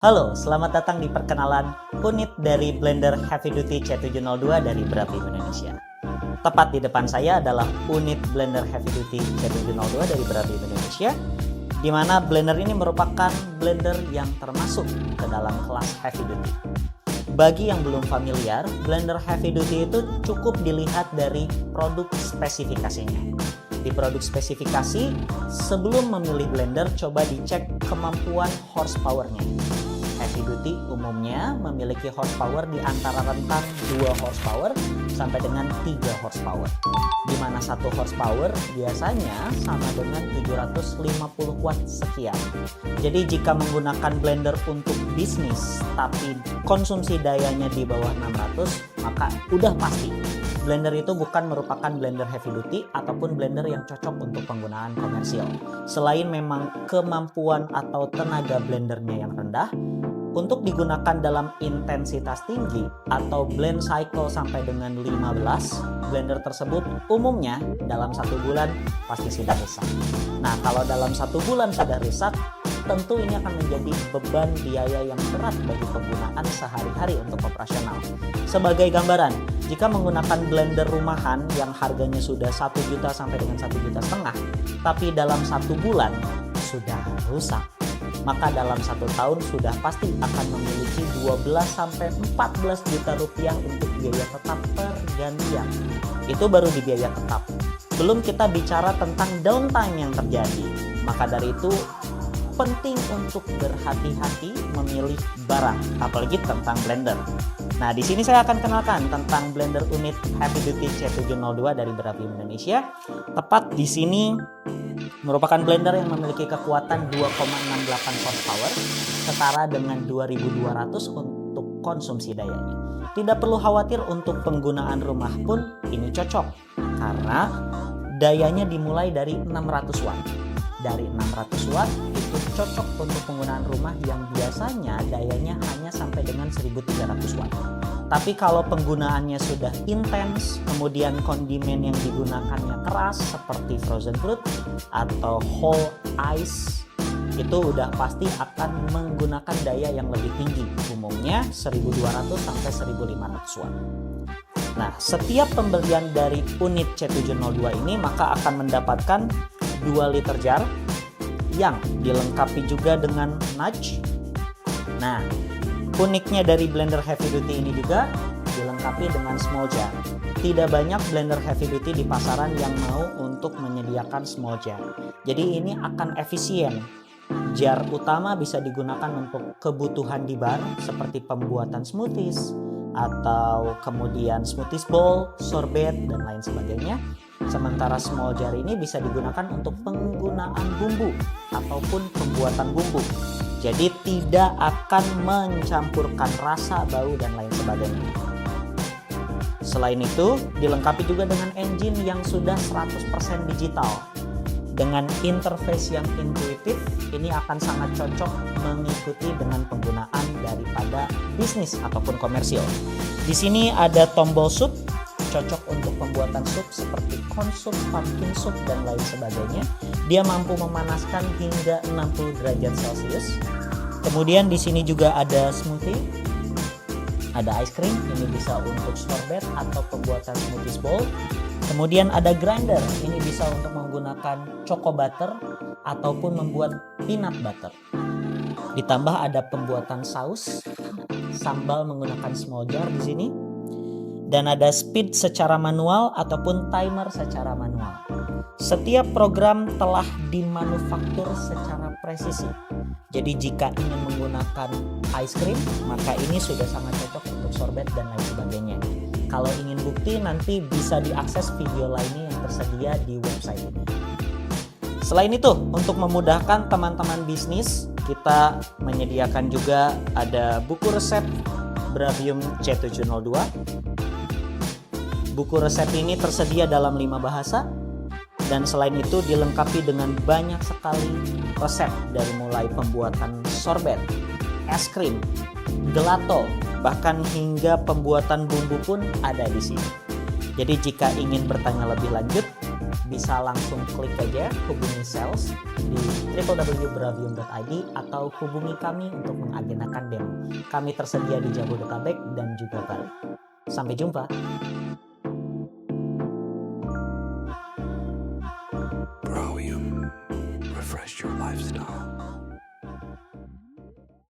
Halo, selamat datang di perkenalan unit dari blender Heavy Duty C702 dari Brevim Indonesia. Tepat di depan saya adalah unit blender Heavy Duty C702 dari Brevim Indonesia, di mana blender ini merupakan blender yang termasuk ke dalam kelas Heavy Duty. Bagi yang belum familiar, blender Heavy Duty itu cukup dilihat dari produk spesifikasinya. Di produk spesifikasi, sebelum memilih blender, coba dicek kemampuan horsepower-nya. Heavy Duty umumnya memiliki horsepower di antara rentang 2 horsepower sampai dengan 3 horsepower. Di mana 1 horsepower biasanya sama dengan 750 watt sekian. Jadi jika menggunakan blender untuk bisnis tapi konsumsi dayanya di bawah 600, maka udah pasti blender itu bukan merupakan blender heavy duty ataupun blender yang cocok untuk penggunaan komersial. Selain memang kemampuan atau tenaga blendernya yang rendah, untuk digunakan dalam intensitas tinggi atau blend cycle sampai dengan 15, blender tersebut umumnya dalam 1 bulan pasti sudah rusak. Nah, kalau dalam 1 bulan sudah rusak, tentu ini akan menjadi beban biaya yang berat bagi penggunaan sehari-hari untuk operasional. Sebagai gambaran, jika menggunakan blender rumahan yang harganya sudah 1 juta sampai dengan 1,5 juta, tapi dalam 1 bulan sudah rusak, maka dalam 1 tahun sudah pasti akan memiliki 12 sampai 14 juta rupiah untuk biaya tetap pergantian. Itu baru di biaya tetap. Belum kita bicara tentang downtime yang terjadi. Maka dari itu penting untuk berhati-hati memilih barang, apalagi tentang blender. Nah, di sini saya akan kenalkan tentang blender unit Heavy Duty C702 dari Brevim Indonesia. Tepat di sini merupakan blender yang memiliki kekuatan 2,68 horsepower, setara dengan 2200 untuk konsumsi dayanya. Tidak perlu khawatir untuk penggunaan rumah pun ini cocok, karena dayanya dimulai dari 600 watt. Dari 600 watt itu cocok untuk penggunaan rumah yang biasanya dayanya hanya sampai dengan 1300 watt. Tapi kalau penggunaannya sudah intens, kemudian kondimen yang digunakannya keras seperti frozen fruit atau whole ice, itu udah pasti akan menggunakan daya yang lebih tinggi, umumnya 1200 sampai 1500 watt. Nah, setiap pembelian dari unit C702 ini maka akan mendapatkan 2 liter jar yang dilengkapi juga dengan nudge. Nah, uniknya dari blender heavy duty ini juga dilengkapi dengan small jar. Tidak banyak blender heavy duty di pasaran yang mau untuk menyediakan small jar. Jadi ini akan efisien. Jar utama bisa digunakan untuk kebutuhan di bar seperti pembuatan smoothies atau kemudian smoothies bowl, sorbet, dan lain sebagainya. Sementara small jar ini bisa digunakan untuk penggunaan bumbu ataupun pembuatan bumbu. Jadi tidak akan mencampurkan rasa, bau, dan lain sebagainya. Selain itu, dilengkapi juga dengan engine yang sudah 100% digital. Dengan interface yang intuitif, ini akan sangat cocok mengikuti dengan penggunaan daripada bisnis ataupun komersial. Di sini ada tombol sup, cocok untuk pembuatan sup seperti corn soup, pumpkin soup, dan lain sebagainya. Dia mampu memanaskan hingga 60 derajat Celcius. Kemudian di sini juga ada smoothie, ada ice cream, ini bisa untuk sorbet atau pembuatan smoothies bowl. Kemudian ada grinder, ini bisa untuk menggunakan choco butter ataupun membuat peanut butter. Ditambah ada pembuatan saus, sambal menggunakan small jar di sini. Dan ada speed secara manual ataupun timer secara manual. Setiap program telah dimanufaktur secara presisi. Jadi jika ingin menggunakan ice cream, maka ini sudah sangat cocok untuk sorbet dan lain sebagainya. Kalau ingin bukti, nanti bisa diakses video lainnya yang tersedia di website ini. Selain itu, untuk memudahkan teman-teman bisnis, kita menyediakan juga ada buku resep Brevim C702. Buku resep ini tersedia dalam 5 bahasa, dan selain itu dilengkapi dengan banyak sekali resep dari mulai pembuatan sorbet, es krim, gelato, bahkan hingga pembuatan bumbu pun ada di sini. Jadi jika ingin bertanya lebih lanjut, bisa langsung klik aja hubungi sales di www.bravium.id atau hubungi kami untuk mengagendakan demo. Kami tersedia di Jabodetabek dan juga Bali. Sampai jumpa. Bravium, refresh your lifestyle.